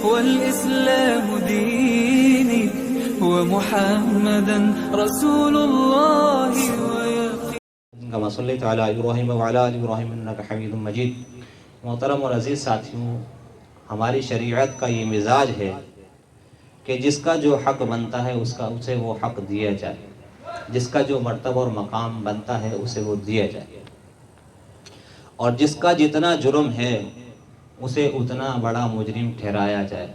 والإسلام ديني ومحمدا رسول الله كما صليت على ابراہیم وعلى آل ابراہیم انک حمید مجید۔ محترم اور عزیز ساتھیوں، ہماری شریعت کا یہ مزاج ہے کہ جس کا جو حق بنتا ہے اسے وہ حق دیا جائے، جس کا جو مرتبہ اور مقام بنتا ہے اسے وہ دیا جائے، اور جس کا جتنا جرم ہے اسے اتنا بڑا مجرم ٹھہرایا جائے،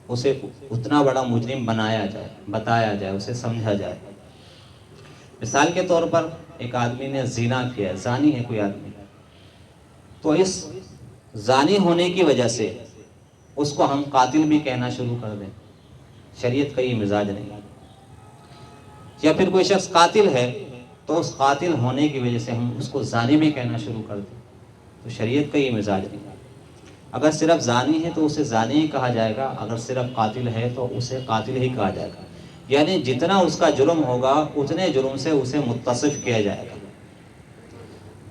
اسے اتنا بڑا مجرم بنایا جائے، بتایا جائے، اسے سمجھا جائے۔ مثال کے طور پر ایک آدمی نے زنا کیا ہے، زانی ہے کوئی آدمی، تو اس زانی ہونے کی وجہ سے اس کو ہم قاتل بھی کہنا شروع کر دیں، شریعت کا یہ مزاج نہیں۔ یا پھر کوئی شخص قاتل ہے تو اس قاتل ہونے کی وجہ سے ہم اس کو زانی بھی کہنا شروع کر دیں، تو شریعت کا یہ مزاج نہیں۔ اگر صرف زانی ہے تو اسے زانی ہی کہا جائے گا، اگر صرف قاتل ہے تو اسے قاتل ہی کہا جائے گا، یعنی جتنا اس کا جرم ہوگا اتنے جرم سے اسے متصف کیا جائے گا۔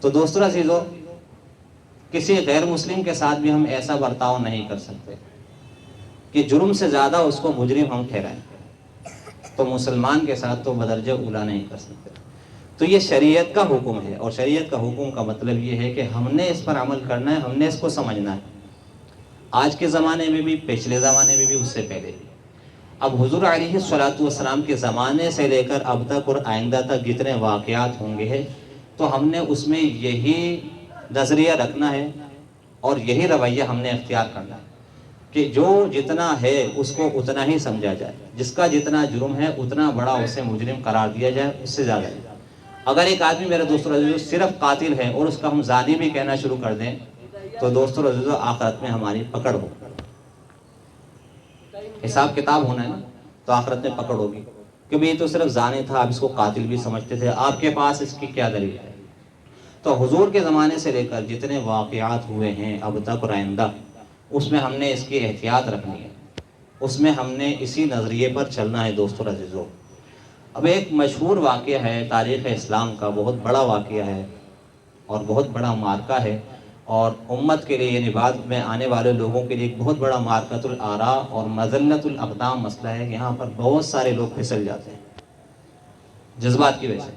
تو دوستو عزیزو، کسی غیر مسلم کے ساتھ بھی ہم ایسا برتاؤ نہیں کر سکتے کہ جرم سے زیادہ اس کو مجرم ہم ٹھہرائیں، تو مسلمان کے ساتھ تو بدرجہ اولا نہیں کر سکتے۔ تو یہ شریعت کا حکم ہے، اور شریعت کا حکم کا مطلب یہ ہے کہ ہم نے اس پر عمل کرنا ہے، ہم نے اس کو سمجھنا ہے، آج کے زمانے میں بھی، پچھلے زمانے میں بھی، اس سے پہلے بھی۔ اب حضور علیہ الصلوۃ والسلام کے زمانے سے لے کر اب تک اور آئندہ تک جتنے واقعات ہوں گے تو ہم نے اس میں یہی نظریہ رکھنا ہے اور یہی رویہ ہم نے اختیار کرنا ہے کہ جو جتنا ہے اس کو اتنا ہی سمجھا جائے، جس کا جتنا جرم ہے اتنا بڑا اسے مجرم قرار دیا جائے، اس سے زیادہ نہیں۔ اگر ایک آدمی میرے دوستو عزیزو صرف قاتل ہے اور اس کا ہم زانی بھی کہنا شروع کر دیں تو دوستو عزیزو آخرت میں ہماری پکڑ ہو، حساب کتاب ہونا ہے نا، تو آخرت میں پکڑ ہوگی کہ یہ تو صرف زانی تھا، آپ اس کو قاتل بھی سمجھتے تھے، آپ کے پاس اس کی کیا دلیل ہے؟ تو حضور کے زمانے سے لے کر جتنے واقعات ہوئے ہیں اب تک اور آئندہ، اس میں ہم نے اس کی احتیاط رکھنی ہے، اس میں ہم نے اسی نظریے پر چلنا ہے دوستو عزیزو۔ اب ایک مشہور واقعہ ہے تاریخ اسلام کا، بہت بڑا واقعہ ہے اور بہت بڑا معرکہ ہے، اور امت کے لیے یعنی بعد میں آنے والے لوگوں کے لیے ایک بہت بڑا معرکۃ الآراء اور مذلۃ الاقدام مسئلہ ہے۔ یہاں پر بہت سارے لوگ پھسل جاتے ہیں جذبات کی وجہ سے۔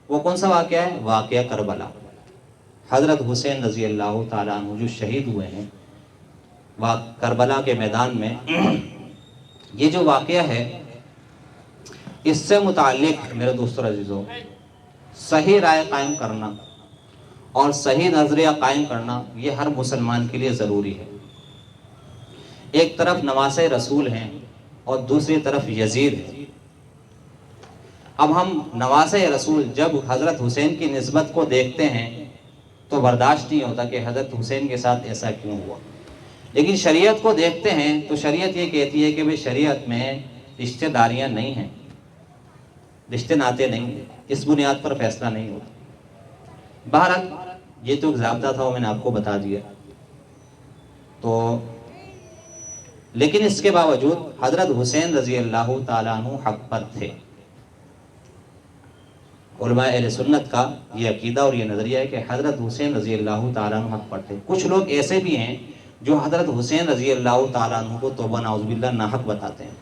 وہ کون سا واقعہ ہے؟ واقعہ کربلا۔ حضرت حسین رضی اللہ تعالیٰ عنہ جو شہید ہوئے ہیں کربلا کے میدان میں، یہ جو واقعہ ہے اس سے متعلق میرے دوستو عزیزو صحیح رائے قائم کرنا اور صحیح نظریہ قائم کرنا یہ ہر مسلمان کے لیے ضروری ہے۔ ایک طرف نواسۂ رسول ہیں اور دوسری طرف یزید ہے۔ اب ہم نواسۂ رسول جب حضرت حسین کی نسبت کو دیکھتے ہیں تو برداشت نہیں ہوتا کہ حضرت حسین کے ساتھ ایسا کیوں ہوا، لیکن شریعت کو دیکھتے ہیں تو شریعت یہ کہتی ہے کہ بھئی شریعت میں رشتہ داریاں نہیں ہیں، رشتے ناتے نہیں ہیں، اس بنیاد پر فیصلہ نہیں ہوتا۔ بہرحال یہ تو ایک ضابطہ تھا، وہ میں نے آپ کو بتا دیا۔ تو لیکن اس کے باوجود حضرت حسین رضی اللہ تعالیٰ عنہ حق پر تھے۔ علماء اہل سنت کا یہ عقیدہ اور یہ نظریہ ہے کہ حضرت حسین رضی اللہ تعالیٰ عنہ حق پر تھے۔ کچھ لوگ ایسے بھی ہیں جو حضرت حسین رضی اللہ تعالیٰ عنہ کو توبہ نعوذ باللہ ناحق بتاتے ہیں۔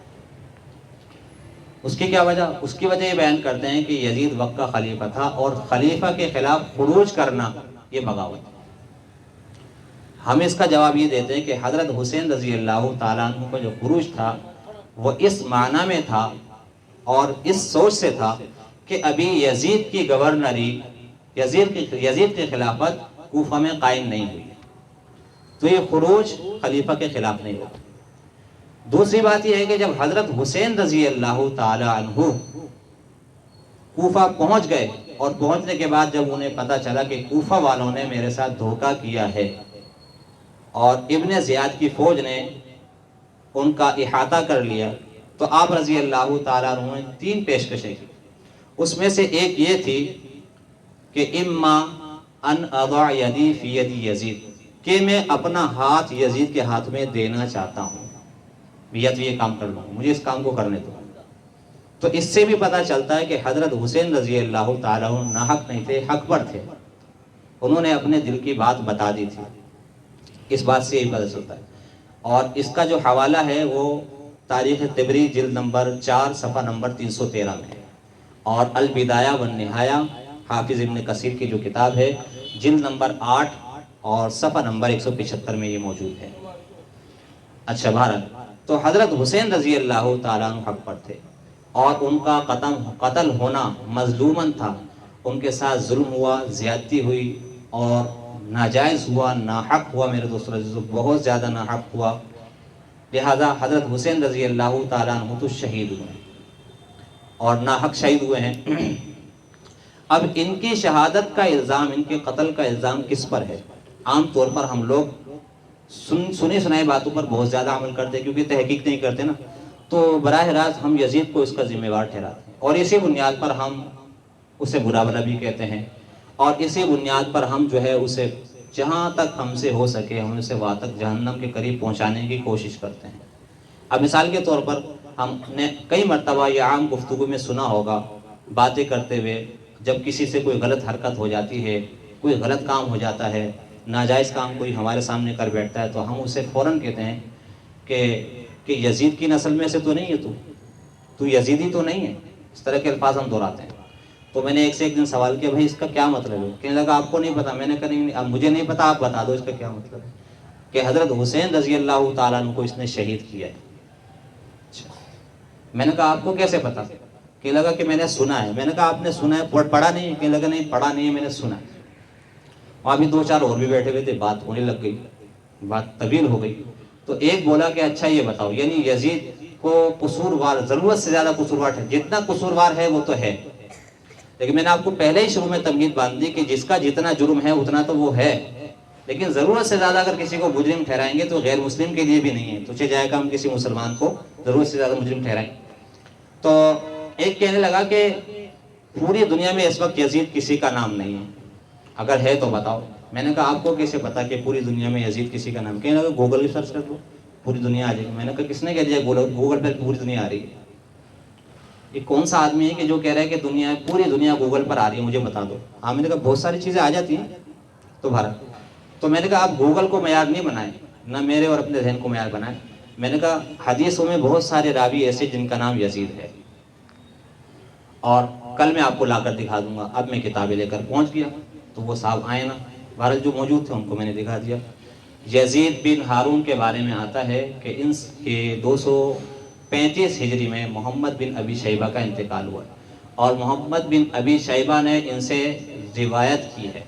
اس کی کیا وجہ؟ اس کی وجہ یہ بیان کرتے ہیں کہ یزید وقت کا خلیفہ تھا اور خلیفہ کے خلاف خروج کرنا یہ بغاوت ہے۔ ہم اس کا جواب یہ دیتے ہیں کہ حضرت حسین رضی اللہ تعالیٰ عنہ کا جو خروج تھا وہ اس معنی میں تھا اور اس سوچ سے تھا کہ ابھی یزید کی گورنری، یزید کی خلافت کوفہ میں قائم نہیں ہوئی، تو یہ خروج خلیفہ کے خلاف نہیں ہوا۔ دوسری بات یہ ہے کہ جب حضرت حسین رضی اللہ تعالی عنہ کوفہ پہنچ گئے اور پہنچنے کے بعد جب انہیں پتہ چلا کہ کوفہ والوں نے میرے ساتھ دھوکہ کیا ہے اور ابن زیاد کی فوج نے ان کا احاطہ کر لیا، تو آپ رضی اللہ تعالیٰ عنہ نے 3 پیشکشیں کی۔ اس میں سے ایک یہ تھی کہ اما ان اضع یدی فی یدی یزید، کہ میں اپنا ہاتھ یزید کے ہاتھ میں دینا چاہتا ہوں، یا تو یہ کام کر لوں، مجھے اس کام کو کرنے دو۔ تو اس سے بھی پتہ چلتا ہے کہ حضرت حسین رضی اللہ تعالیٰ عنہ ناحق نہیں تھے، حق پر تھے، انہوں نے اپنے دل کی بات بتا دی تھی۔ اس بات سے یہی پتہ چلتا ہے۔ اور اس کا جو حوالہ ہے وہ تاریخ طبری جلد نمبر 4 صفحہ نمبر 313 میں ہے، اور البدایہ والنہایہ حافظ ابن کثیر کی جو کتاب ہے جلد نمبر 8 اور صفحہ نمبر 175 میں یہ موجود ہے۔ اچھا بہرحال، تو حضرت حسین رضی اللہ تعالیٰ عنہ حق پر تھے، اور ان کا قتل ہونا مظلوماً تھا، ان کے ساتھ ظلم ہوا، زیادتی ہوئی اور ناجائز ہوا، ناحق ہوا میرے دوستو عزیزو، بہت زیادہ ناحق ہوا، لہذا حضرت حسین رضی اللہ تعالیٰ عنہ تو شہید ہوئے ہیں اور ناحق شہید ہوئے ہیں۔ اب ان کی شہادت کا الزام، ان کے قتل کا الزام کس پر ہے؟ عام طور پر ہم لوگ سنی سنائی باتوں پر بہت زیادہ عمل کرتے ہیں، کیونکہ تحقیق نہیں کرتے نا، تو براہ راست ہم یزید کو اس کا ذمہ دار ٹھہراتے ہیں، اور اسی بنیاد پر ہم اسے برا بھلا بھی کہتے ہیں، اور اسی بنیاد پر ہم جو ہے اسے جہاں تک ہم سے ہو سکے ہم اسے وہاں تک جہنم کے قریب پہنچانے کی کوشش کرتے ہیں۔ اب مثال کے طور پر ہم نے کئی مرتبہ یہ عام گفتگو میں سنا ہوگا، باتیں کرتے ہوئے جب کسی سے کوئی غلط حرکت ہو جاتی ہے، کوئی غلط کام ہو جاتا ہے، ناجائز کام کوئی ہمارے سامنے کر بیٹھتا ہے، تو ہم اسے فوراً کہتے ہیں کہ یزید کی نسل میں سے تو نہیں ہے، تو یزیدی تو نہیں ہے، اس طرح کے الفاظ ہم دہراتے ہیں۔ تو میں نے ایک سے ایک دن سوال کیا، بھائی اس کا کیا مطلب ہے؟ کہنے لگا آپ کو نہیں پتا۔ میں نے کہا نہیں، اب مجھے نہیں پتا، آپ بتا دو اس کا کیا مطلب ہے۔ کہ حضرت حسین رضی اللہ تعالیٰ عنہ کو اس نے شہید کیا ہے۔ اچھا، میں نے کہا آپ کو کیسے پتا؟ کہنے لگا کہ میں نے سنا ہے۔ میں نے کہا آپ نے سنا ہے، پڑھا نہیں؟ کہنے لگا نہیں پڑھا نہیں ہے، میں نے سنا ہے۔ وہاں بھی 2-4 اور بھی بیٹھے ہوئے تھے، بات ہونے لگ گئی، بات طویل ہو گئی۔ تو ایک بولا کہ اچھا یہ بتاؤ، یعنی یزید کو قصوروار، ضرورت سے زیادہ قصوروار ہے، جتنا قصوروار ہے وہ تو ہے، لیکن میں نے آپ کو پہلے ہی شروع میں تمہید باندھ دی کہ جس کا جتنا جرم ہے اتنا تو وہ ہے، لیکن ضرورت سے زیادہ اگر کسی کو مجرم ٹھہرائیں گے تو غیر مسلم کے لیے بھی نہیں ہے، تو چلے جائے گا ہم کسی مسلمان کو ضرورت سے زیادہ مجرم ٹھہرائیں۔ تو ایک کہنے لگا کہ پوری دنیا میں اس وقت یزید کسی کا نام نہیں ہے، اگر ہے تو بتاؤ۔ میں نے کہا آپ کو کیسے پتا کہ پوری دنیا میں یزید کسی کا نام؟ کہنے لگا گوگل پہ سرچ کر دو، پوری دنیا آ جائے گی۔ میں نے کہا کس نے کہہ دیا گوگل پہ پوری دنیا آ رہی ہے؟ یہ کون سا آدمی ہے کہ جو کہہ رہا ہے کہ پوری دنیا گوگل پر آ رہی ہے، مجھے بتا دو۔ ہاں، میں نے کہا بہت ساری چیزیں آ جاتی ہیں تو بھارت۔ تو میں نے کہا آپ گوگل کو معیار نہیں بنائیں، نہ میرے اور اپنے ذہن کو معیار بنائیں۔ میں نے کہا حدیثوں میں بہت سارے راوی ایسے جن کا نام یزید ہے، اور کل میں آپ کو لا کر دکھا دوں گا۔ اب میں کتابیں لے کر پہنچ گیا تو وہ صاحب آئے نا، بھارت جو موجود تھے ان کو میں نے دکھا دیا۔ یزید بن ہارون کے بارے میں آتا ہے کہ ان کے 235 ہجری میں محمد بن ابی شیبہ کا انتقال ہوا، اور محمد بن ابی شیبہ نے ان سے روایت کی ہے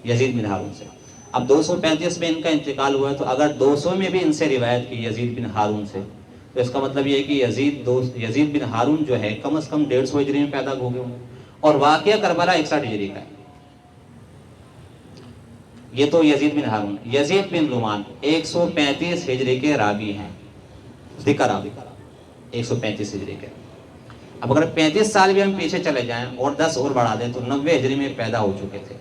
یزید بن ہارون سے۔ اب 235 میں ان کا انتقال ہوا ہے، تو اگر 200 میں بھی ان سے روایت کی یزید بن ہارون سے، تو اس کا مطلب یہ ہے کہ یزید بن ہارون جو ہے کم از کم 150 ہجری میں پیدا ہو گئے ہوں، اور واقعہ کربلا 61 ہجری کا ہے۔ یہ تو یزید بن ہارون۔ یزید بن نعمان 135 ہجری کے راوی ہیں، ذکر راوی 135 ہجری کے۔ اب اگر 35 سال بھی ہم پیچھے چلے جائیں اور 10 اور بڑھا دیں تو 90 ہجری میں پیدا ہو چکے تھے،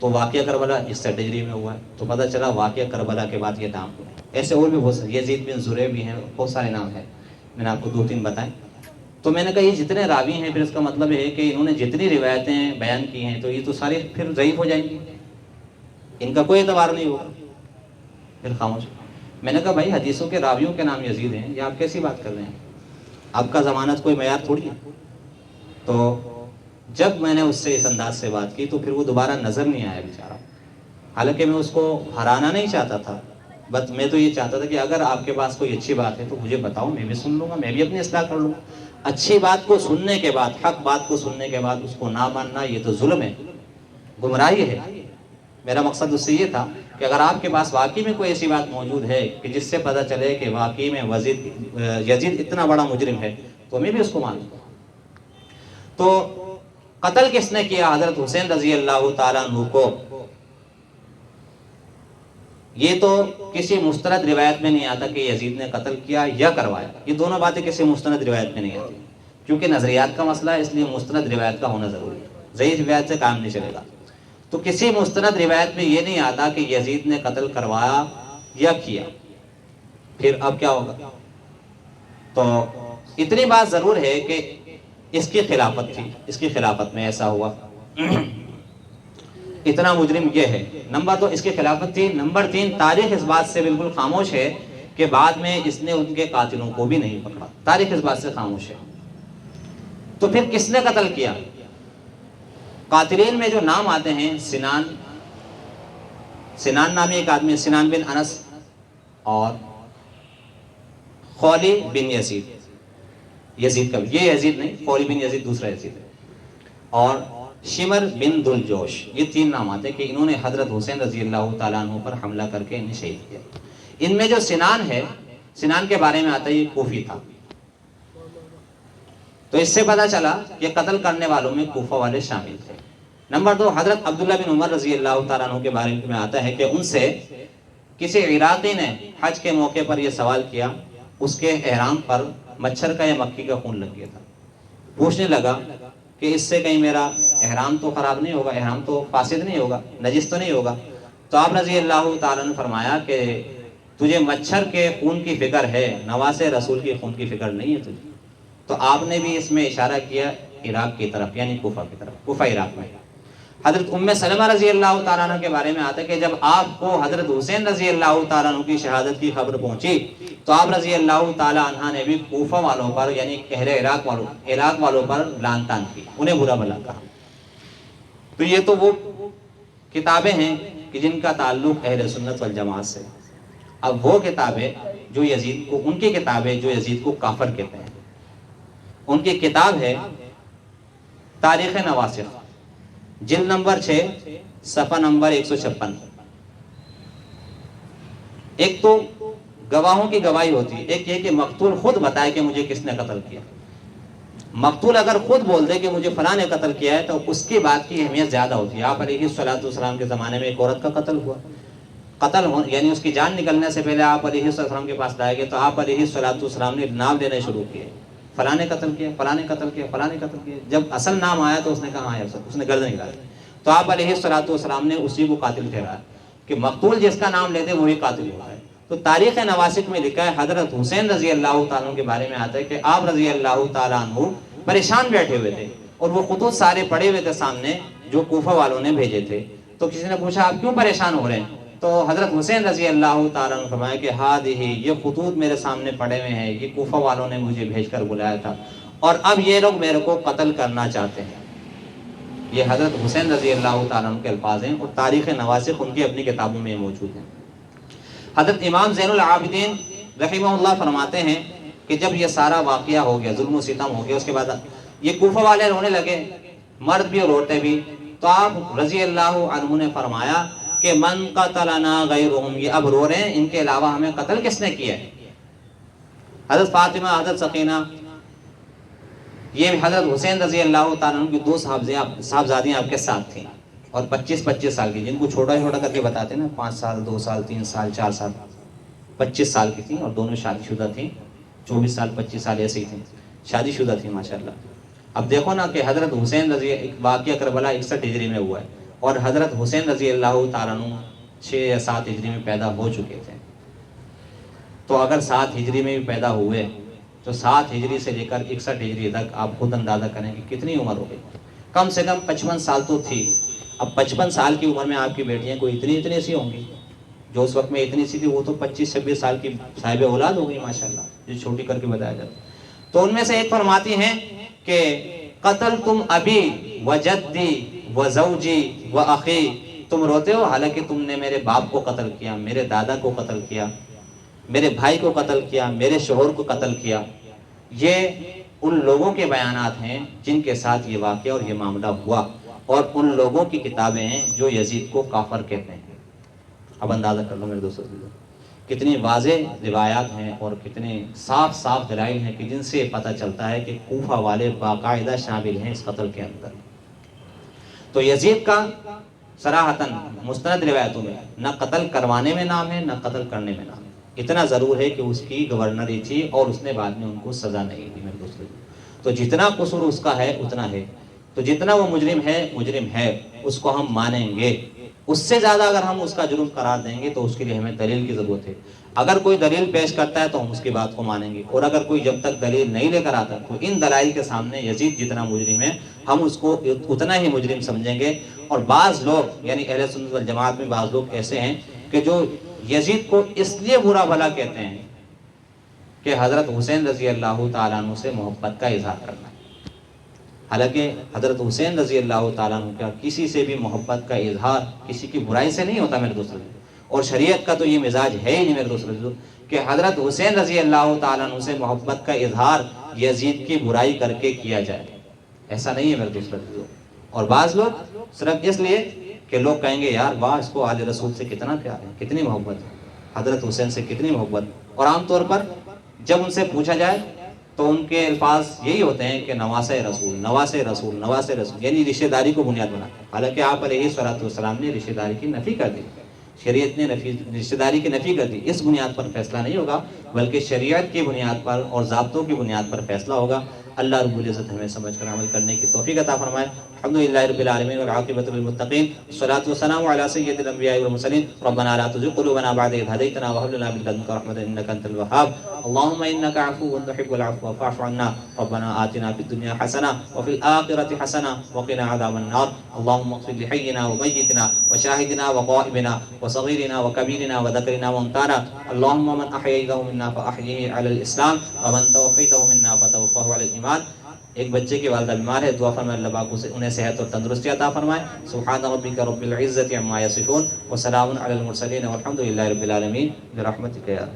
تو واقعہ کربلا 61 ہجری میں ہوا ہے، تو پتہ چلا واقعہ کربلا کے بعد یہ نام ہوئے۔ ایسے اور بھی بہت سارے، یزید بن زریع بھی ہیں، بہت سارے نام ہیں، میں نے آپ کو 2-3 بتائیں۔ تو میں نے کہا یہ جتنے راوی ہیں، پھر اس کا مطلب ہے کہ انہوں نے جتنی روایتیں بیان کی ہیں تو یہ تو ساری پھر ضعیف ہو جائیں گی، ان کا کوئی اعتبار نہیں ہوگا، پھر خاموش۔ میں نے کہا بھائی حدیثوں کے راویوں کے نام یزید ہیں، یہ آپ کیسی بات کر رہے ہیں؟ آپ کا ضمانت کوئی معیار تھوڑی ہے۔ تو جب میں نے اس سے اس انداز سے بات کی تو پھر وہ دوبارہ نظر نہیں آیا بیچارہ، حالانکہ میں اس کو ہرانا نہیں چاہتا تھا، بس میں تو یہ چاہتا تھا کہ اگر آپ کے پاس کوئی اچھی بات ہے تو مجھے بتاؤ، میں بھی سن لوں گا، میں بھی اپنی اصلاح کر لوں گا۔ اچھی بات کو سننے کے بعد، حق بات کو سننے کے بعد اس کو نہ ماننا، یہ تو ظلم ہے، گمراہی ہے۔ میرا مقصد اس سے یہ تھا کہ اگر آپ کے پاس واقعی میں کوئی ایسی بات موجود ہے کہ جس سے پتہ چلے کہ واقعی میں یزید اتنا بڑا مجرم ہے، تو میں بھی اس کو مان لوں۔ تو قتل کس نے کیا حضرت حسین رضی اللہ تعالیٰ عنہ کو؟ یہ تو کسی مستند روایت میں نہیں آتا کہ یزید نے قتل کیا یا کروایا، یہ دونوں باتیں کسی مستند روایت میں نہیں آتی، کیونکہ نظریات کا مسئلہ ہے، اس لیے مستند روایت کا ہونا ضروری ہے، ضعیف روایت سے کام نہیں چلے گا۔ تو کسی مستند روایت میں یہ نہیں آتا کہ یزید نے قتل کروایا یا کیا، پھر اب کیا ہوگا؟ تو اتنی بات ضرور ہے کہ اس کی خلافت تھی، اس کی خلافت میں ایسا ہوا۔ اتنا مجرم یہ ہے۔ نمبر 2 اس کی خلافت تھی۔ نمبر 3 تاریخ اس بات سے بالکل خاموش ہے کہ بعد میں اس نے ان کے قاتلوں کو بھی نہیں پکڑا، تاریخ اس بات سے خاموش ہے۔ تو پھر کس نے قتل کیا؟ قاتلین میں جو نام آتے ہیں، سنان نامی ایک آدمی، سنان بن انس، اور خولی بن یزید، یزید کا یہ یزید نہیں، خولی بن یزید دوسرا یزید ہے، اور شمر بن دلجوش، یہ 3 نام آتے ہیں کہ انہوں نے حضرت حسین رضی اللہ تعالیٰ عنہ پر حملہ کر کے انہیں شہید کیا۔ ان میں جو سنان ہے، سنان کے بارے میں آتا ہے یہ کوفی تھا، تو اس سے پتہ چلا کہ قتل کرنے والوں میں کوفہ والے شامل تھے۔ نمبر 2 حضرت عبداللہ بن عمر رضی اللہ تعالیٰ عنہ کے بارے میں آتا ہے کہ ان سے کسی عراقی نے حج کے موقع پر یہ سوال کیا، اس کے احرام پر مچھر کا یا مکھی کا خون لگ گیا تھا، پوچھنے لگا کہ اس سے کہیں میرا احرام تو خراب نہیں ہوگا، احرام تو فاسد نہیں ہوگا، نجس تو نہیں ہوگا؟ تو آپ رضی اللہ تعالیٰ نے فرمایا کہ تجھے مچھر کے خون کی فکر ہے، نواسے رسول کے خون کی فکر نہیں ہے تجھے۔ تو آپ نے بھی اس میں اشارہ کیا عراق کی طرف، یعنی کوفہ کی طرف، کوفہ عراق میں۔ حضرت ام سلمہ رضی اللہ تعالیٰ عنہ کے بارے میں آتا ہے کہ جب آپ کو حضرت حسین رضی اللہ تعالیٰ عنہ کی شہادت کی خبر پہنچی تو آپ رضی اللہ تعالیٰ عنہ نے بھی کوفہ والوں پر، یعنی اہل عراق والوں پر لعن طعن کی، انہیں برا بھلا کہا۔ تو یہ تو وہ کتابیں ہیں کہ جن کا تعلق اہل سنت والجماعت سے۔ اب وہ کتابیں جو یزید کو، ان کی کتابیں جو یزید کو کافر کہتے ہیں، ان کی کتاب ہے تاریخ نواسخ، جلد نمبر 6 صفحہ نمبر 156۔ ایک تو گواہوں کی گواہی ہوتی ہے، ایک یہ کہ مقتول خود بتائے کہ مجھے کس نے قتل کیا۔ مقتول اگر خود بول دے کہ مجھے فلاں نے قتل کیا ہے تو اس کی بات کی اہمیت زیادہ ہوتی ہے۔ آپ علیہ الصلوۃ والسلام کے زمانے میں ایک عورت کا قتل ہوا، یعنی اس کی جان نکلنے سے پہلے آپ علیہ السلام کے پاس لائے گئے تو آپ علیہ الصلوۃ والسلام نے نام لینے شروع کیے، فلاں نے قتل کیا، فلاں نے قتل کیا، فلاں نے قتل کیا۔ جب اصل نام آیا تو اس نے کہا اس نے گردن ہلا دی، تو آپ علیہ الصلوۃ والسلام نے اسی کو قاتل ٹھہرایا کہ مقتول جس کا نام لیتے وہی قاتل ہوتا ہے۔ تو تاریخ نواسخ میں لکھا ہے، حضرت حسین رضی اللہ تعالیٰ عنہ کے بارے میں آتا ہے کہ آپ رضی اللہ تعالیٰ عنہ پریشان بیٹھے ہوئے تھے اور وہ خطوط سارے پڑے ہوئے تھے سامنے جو کوفہ والوں نے بھیجے تھے۔ تو کسی نے پوچھا آپ کیوں پریشان ہو رہے ہیں؟ تو حضرت حسین رضی اللہ تعالیٰ عنہ فرمایا کہ ہادہ، یہ خطوط میرے سامنے پڑے ہوئے ہیں، یہ کوفہ والوں نے مجھے بھیج کر بلایا تھا اور اب یہ لوگ میرے کو قتل کرنا چاہتے ہیں۔ یہ حضرت حسین رضی اللہ تعالیٰ عنہ کے الفاظ ہیں اور تاریخ نواسخ ان کی اپنی کتابوں میں موجود ہیں۔ حضرت امام زین العابدین رحمہ اللہ فرماتے ہیں کہ جب یہ سارا واقعہ ہو گیا، ظلم و ستم ہو گیا، اس کے بعد یہ کوفہ والے رونے لگے، مرد بھی اور عورتیں بھی، تو آپ رضی اللہ عنہ نے فرمایا کہ من قتلنا غیرہم، یہ اب رو رہے ہیں ان کے علاوہ ہمیں قتل کس نے کیا ہے؟ حضرت فاطمہ، حضرت سقینہ، یہ حضرت حسین رضی اللہ تعالیٰ عنہ کی 2 صاحبزادیاں آپ کے ساتھ تھیں اور 25 سال کی، جن کو چھوٹا چھوٹا کر کے بتاتے ہیں نا، 5 سال 2 سال 3 سال 4 سال، 25 سال کی تھیں اور دونوں شادی شدہ تھیں، 24 سال 25 سال ایسے ہی تھیں، شادی شدہ تھیں ماشاءاللہ۔ اب دیکھو نا کہ حضرت حسین رضی، واقعہ کربلا 61 ہجری میں ہوا ہے اور حضرت حسین رضی اللہ تعالیٰ عنہ 6 یا 7 ہجری میں پیدا ہو چکے تھے۔ تو اگر 7 ہجری میں بھی پیدا ہوئے تو 7 ہجری سے لے کر 61 ہجری تک آپ خود اندازہ کریں کہ کتنی عمر ہو گئی، کم سے کم 55 سال تو تھی۔ اب 55 سال کی عمر میں آپ کی بیٹیاں کوئی اتنی سی ہوں گی، جو اس وقت میں اتنی سی تھی وہ تو 25-26 سال کی صاحب اولاد ہو گئی ماشاءاللہ، جو چھوٹی کر کے بتایا جاتا۔ تو ان میں سے ایک فرماتی ہیں کہ قتل تم ابی و جدی و زوجی و اخی، تم روتے ہو حالانکہ تم نے میرے باپ کو قتل کیا، میرے دادا کو قتل کیا، میرے بھائی کو قتل کیا، میرے شوہر کو قتل کیا۔ یہ ان لوگوں کے بیانات ہیں جن کے ساتھ یہ واقعہ اور یہ معاملہ ہوا، اور ان لوگوں کی کتابیں ہیں جو یزید کو کافر کہتے ہیں۔ اب اندازہ کر لو میرے دوستوں، کتنی واضح روایات ہیں اور کتنے صاف دلائل ہیں کہ جن سے پتہ چلتا ہے کہ کوفہ والے باقاعدہ شامل ہیں اس قتل کے اندر۔ تو یزید کا صراحتاً مستند روایتوں میں نہ قتل کروانے میں نام ہے نہ قتل کرنے میں نام ہے، اتنا ضرور ہے کہ اس کی گورنری تھی اور اس نے بعد میں ان کو سزا نہیں دی میرے دوستوں۔ تو جتنا قصور اس کا ہے اتنا ہے، تو جتنا وہ مجرم ہے اس کو ہم مانیں گے، اس سے زیادہ اگر ہم اس کا جرم قرار دیں گے تو اس کے لیے ہمیں دلیل کی ضرورت ہے۔ اگر کوئی دلیل پیش کرتا ہے تو ہم اس کی بات کو مانیں گے، اور اگر کوئی جب تک دلیل نہیں لے کر آتا تو ان دلائل کے سامنے یزید جتنا مجرم ہے ہم اس کو اتنا ہی مجرم سمجھیں گے، اور بعض لوگ یعنی اہل سنت والجماعت میں بعض لوگ ایسے ہیں کہ جو یزید کو اس لیے برا بھلا کہتے ہیں کہ حضرت حسین رضی اللہ تعالیٰ عنہ سے محبت کا اظہار کرنا. حالانکہ حضرت حسین رضی اللہ تعالیٰ عنہ کا کسی سے بھی محبت کا اظہار کسی کی برائی سے نہیں ہوتا میرے دوستوں. اور شریعت کا تو یہ مزاج ہے ہی نہیں میرے دوستوں کہ حضرت حسین رضی اللہ تعالیٰ عنہ سے محبت کا اظہار یزید کی برائی کر کے کیا جائے. ایسا نہیں ہے میرے دوستوں. اور بعض لوگ صرف اس لیے کہ لوگ کہیں گے یار واہ اس کو آل رسول سے کتنا پیار ہے, کتنی محبت ہے, حضرت حسین سے کتنی محبت. اور عام طور پر جب ان سے پوچھا جائے تو ان کے الفاظ یہی ہوتے ہیں کہ نواز رسول, نواز رسول, نواز رسول, یعنی رشتہ داری کو بنیاد بنا. حالانکہ آپ علیہ الصلوۃ والسلام نے رشتہ داری کی نفی کر دی, شریعت نے رشتہ داری کی نفی کر دی. اس بنیاد پر فیصلہ نہیں ہوگا بلکہ شریعت کی بنیاد پر اور ضابطوں کی بنیاد پر فیصلہ ہوگا. اللہ رب العزت ہمیں سمجھ کر عمل کرنے کی توفیق عطا فرمائے. الحمدللہ رب العالمین والعاقبۃ للمتقین والصلاۃ والسلام علی سید الانبیاء والمرسلین. ربنا لا تزغ قلوبنا بعد إذ هديتنا وهب لنا من لدنك رحمة إنك أنت الوهاب. اللهم إنك عفو تحب العفو فاعف عنا. ربنا آتنا في الدنيا حسنة وفي الآخرة حسنة وقنا عذاب النار. اللهم اغفر لحينا وميتنا وشاهدنا وغائبنا وصغيرنا وكبيرنا وذكرنا وانثانا. اللهم من أحييته منا فأحيه على الإسلام ومن توفيته منا فتوفه على الإيمان. ایک بچے کی والدہ بیمار ہے, دعا فرمائے اللہ پاک انہیں صحت اور تندرستی عطا فرمائے. سبحان ربک رب العزة عما یصفون وسلام علی المرسلین والحمد للہ رب العالمین برحمتک یا